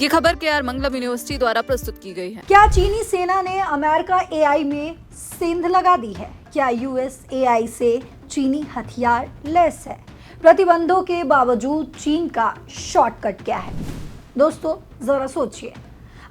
ये खबर केआर मंगलम यूनिवर्सिटी द्वारा प्रस्तुत की गई है। क्या चीनी सेना ने अमेरिका एआई में सेंध लगा दी है? क्या यूएस एआई से चीनी हथियार लैस है? प्रतिबंधों के बावजूद चीन का शॉर्टकट क्या है? दोस्तों जरा सोचिए,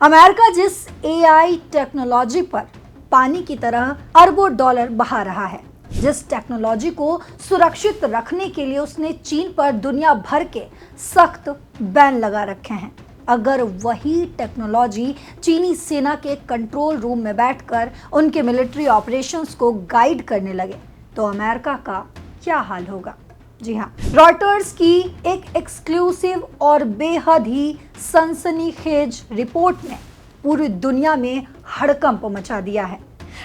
अमेरिका जिस एआई टेक्नोलॉजी पर पानी की तरह अरबों डॉलर बहा रहा है, जिस टेक्नोलॉजी को सुरक्षित रखने के लिए उसने चीन पर दुनिया भर के सख्त बैन लगा रखे हैं, अगर वही टेक्नोलॉजी चीनी सेना के कंट्रोल रूम में बैठकर उनके मिलिट्री ऑपरेशंस को गाइड करने लगे तो अमेरिका का क्या हाल होगा? जी हाँ, रॉयटर्स की एक एक्सक्लूसिव और बेहद ही सनसनीखेज रिपोर्ट ने पूरी दुनिया में हड़कंप मचा दिया है।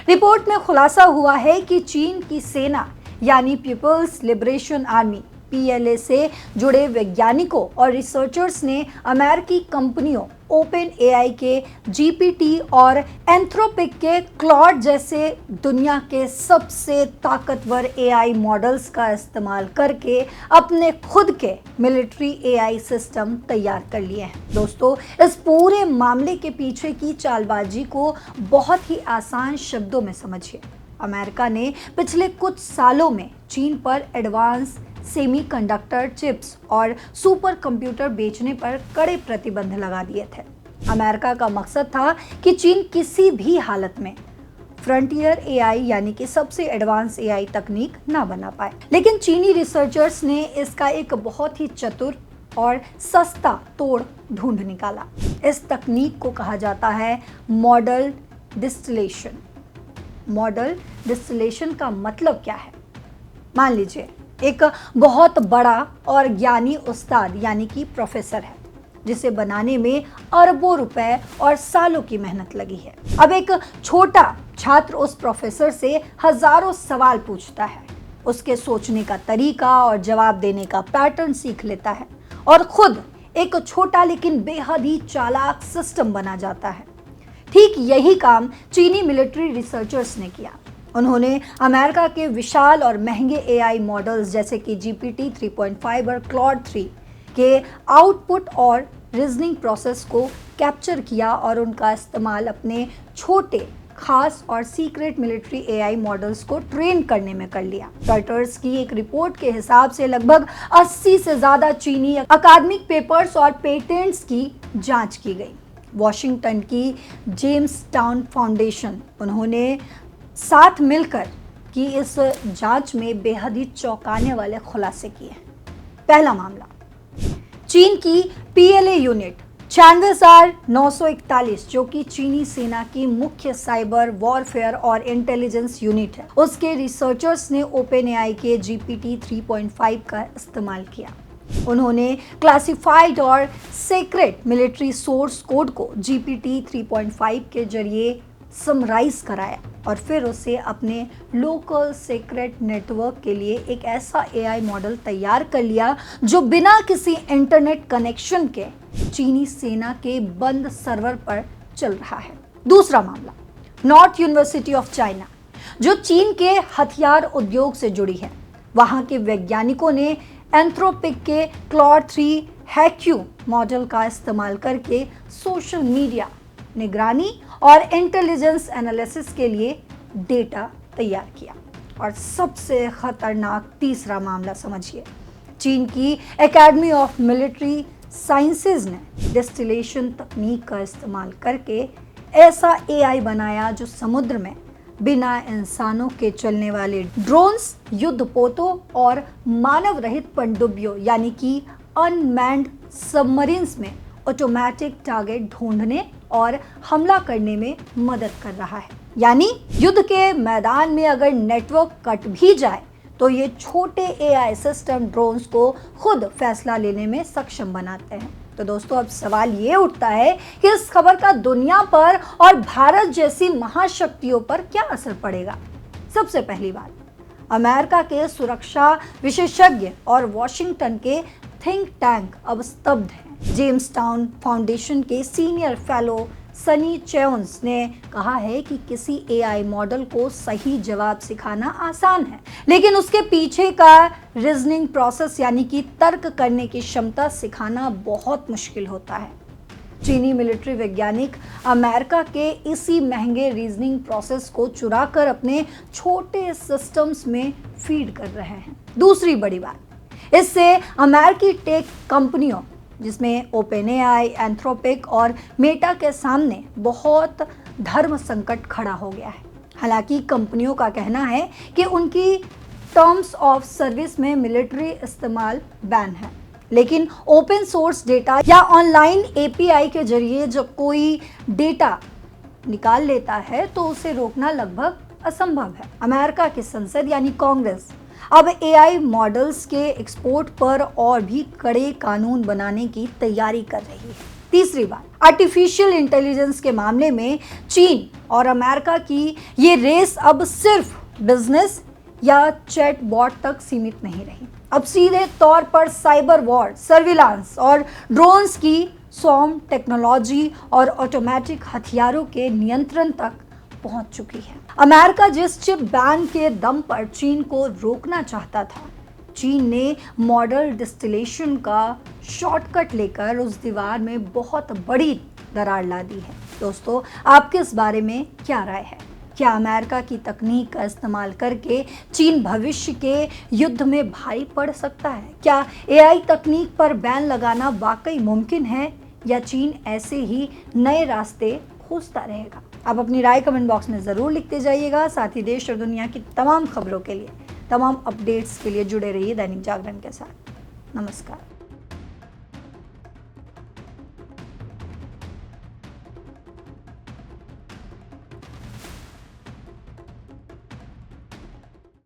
रिपोर्ट में खुलासा हुआ है कि चीन की सेना यानी पीपल्स लिबरेशन आर्मी PLA से जुड़े वैज्ञानिकों और रिसर्चर्स ने अमेरिकी कंपनियों ओपन AI के GPT और एंथ्रोपिक के क्लॉड जैसे दुनिया के सबसे ताकतवर AI मॉडल्स का इस्तेमाल करके अपने खुद के मिलिट्री AI सिस्टम तैयार कर लिए हैं। दोस्तों, इस पूरे मामले के पीछे की चालबाजी को बहुत ही आसान शब्दों में समझिए। अमेरिका ने पिछले कुछ सालों में चीन पर एडवांस सेमीकंडक्टर चिप्स और सुपर कंप्यूटर बेचने पर कड़े प्रतिबंध लगा दिए थे। अमेरिका का मकसद था कि चीन किसी भी हालत में फ्रंटियर AI यानी कि सबसे एडवांस AI तकनीक ना बना पाए। लेकिन चीनी रिसर्चर्स ने इसका एक बहुत ही चतुर और सस्ता तोड़ ढूंढ निकाला। इस तकनीक को कहा जाता है मॉडल डिस्टिलेशन। मॉडल डिस्टिलेशन का मतलब क्या है? मान लीजिए एक बहुत बड़ा और ज्ञानी उस्ताद यानी कि प्रोफेसर है, जिसे बनाने में अरबों रुपए और सालों की मेहनत लगी है। अब एक छोटा छात्र उस प्रोफेसर से हजारों सवाल पूछता है, उसके सोचने का तरीका और जवाब देने का पैटर्न सीख लेता है और खुद एक छोटा लेकिन बेहद ही चालाक सिस्टम बना जाता है। ठीक यही काम चीनी मिलिट्री रिसर्चर्स ने किया। उन्होंने अमेरिका के विशाल और महंगे AI मॉडल्स जैसे कि GPT 3.5 और क्लॉड 3 के आउटपुट और रीजनिंग प्रोसेस को कैप्चर किया और उनका इस्तेमाल अपने छोटे खास और सीक्रेट मिलिट्री AI मॉडल्स को ट्रेन करने में कर लिया। रॉयटर्स की एक रिपोर्ट के हिसाब से लगभग 80 से ज़्यादा चीनी अकादमिक पेपर्स और पेटेंट्स की जांच की गई। वॉशिंगटन की जेम्स टाउन फाउंडेशन उन्होंने साथ मिलकर की इस जांच में बेहद ही चौंकाने वाले खुलासे किए। पहला मामला, चीन की PLA यूनिट चैंगसार 941 जो कि चीनी सेना की मुख्य साइबर वॉरफेयर और इंटेलिजेंस यूनिट है, उसके रिसर्चर्स ने OpenAI के GPT 3.5 का इस्तेमाल किया। उन्होंने क्लासिफाइड और सीक्रेट मिलिट्री सोर्स कोड को GPT 3.5 के जरिए समराइज कराया और फिर उसे अपने लोकल सीक्रेट नेटवर्क के लिए एक ऐसा AI मॉडल तैयार कर लिया जो बिना किसी इंटरनेट कनेक्शन के चीनी सेना के बंद सर्वर पर चल रहा है। दूसरा मामला, नॉर्थ यूनिवर्सिटी ऑफ चाइना जो चीन के हथियार उद्योग से जुड़ी है। वहां के वैज्ञानिकों ने एंथ्रोपिक के क्लॉड 3 हैक्यू मॉडल का इस्तेमाल करके सोशल मीडिया निगरानी और इंटेलिजेंस एनालिसिस के लिए डेटा तैयार किया। और सबसे खतरनाक तीसरा मामला समझिए, चीन की एकेडमी ऑफ मिलिट्री साइंसेज ने डिस्टिलेशन तकनीक का इस्तेमाल करके ऐसा AI बनाया जो समुद्र में बिना इंसानों के चलने वाले ड्रोन्स, युद्धपोतों और मानव रहित पनडुब्बियों यानी कि अनमैन्ड सबमरीन्स में ऑटोमेटिक टारगेट ढूंढने और हमला करने में मदद कर रहा है। यानी युद्ध के मैदान में अगर नेटवर्क कट भी जाए तो ये छोटे AI सिस्टम ड्रोन्स को खुद फैसला लेने में सक्षम बनाते हैं। तो दोस्तों, अब सवाल ये उठता है कि इस खबर का दुनिया पर और भारत जैसी महाशक्तियों पर क्या असर पड़ेगा। सबसे पहली बात, अमेरिका के सुरक्षा विशेषज्ञ और वॉशिंगटन के थिंक टैंक अब स्तब्ध हैं। जेम्स टाउन फाउंडेशन के सीनियर फेलो सनी चेउन्स ने कहा है कि किसी AI मॉडल को सही जवाब सिखाना आसान है, लेकिन उसके पीछे का रीजनिंग प्रोसेस यानी कि तर्क करने की क्षमता सिखाना बहुत मुश्किल होता है। चीनी मिलिट्री वैज्ञानिक अमेरिका के इसी महंगे रीजनिंग प्रोसेस को चुराकर अपने छोटे सिस्टम्स में फीड कर रहे हैं। दूसरी बड़ी बात, इससे अमेरिकी टेक कंपनियों जिसमें ओपेनएआई, एंथ्रोपिक और मेटा के सामने बहुत धर्म संकट खड़ा हो गया है। हालांकि कंपनियों का कहना है कि उनकी टर्म्स ऑफ सर्विस में मिलिट्री इस्तेमाल बैन है, लेकिन ओपन सोर्स डेटा या ऑनलाइन एपीआई के जरिए जब कोई डेटा निकाल लेता है तो उसे रोकना लगभग असंभव है। अमेरिका की संसद यानी कांग्रेस अब एआई मॉडल्स के एक्सपोर्ट पर और भी कड़े कानून बनाने की तैयारी कर रही है। तीसरी बात, आर्टिफिशियल इंटेलिजेंस के मामले में चीन और अमेरिका की ये रेस अब सिर्फ बिजनेस या चैट बॉट तक सीमित नहीं रही। अब सीधे तौर पर साइबर वॉर, सर्विलांस और ड्रोन्स की स्वॉर्म टेक्नोलॉजी और ऑटोमेटिक हथियारों के नियंत्रण तक पहुंच चुकी है। अमेरिका जिस चिप बैन के दम पर चीन को रोकना चाहता था, चीन ने मॉडल डिस्टिलेशन का शॉर्टकट लेकर उस दीवार में बहुत बड़ी दरार ला दी है। दोस्तों, आपके इस बारे में क्या राय है? क्या अमेरिका की तकनीक का इस्तेमाल करके चीन भविष्य के युद्ध में भारी पड़ सकता है? क्या एआई तकनीक पर बैन लगाना वाकई मुमकिन है या चीन ऐसे ही नए रास्ते खोजता रहेगा? आप अपनी राय कमेंट बॉक्स में ज़रूर लिखते जाइएगा। साथ ही देश और दुनिया की तमाम खबरों के लिए, तमाम अपडेट्स के लिए जुड़े रहिए दैनिक जागरण के साथ। नमस्कार।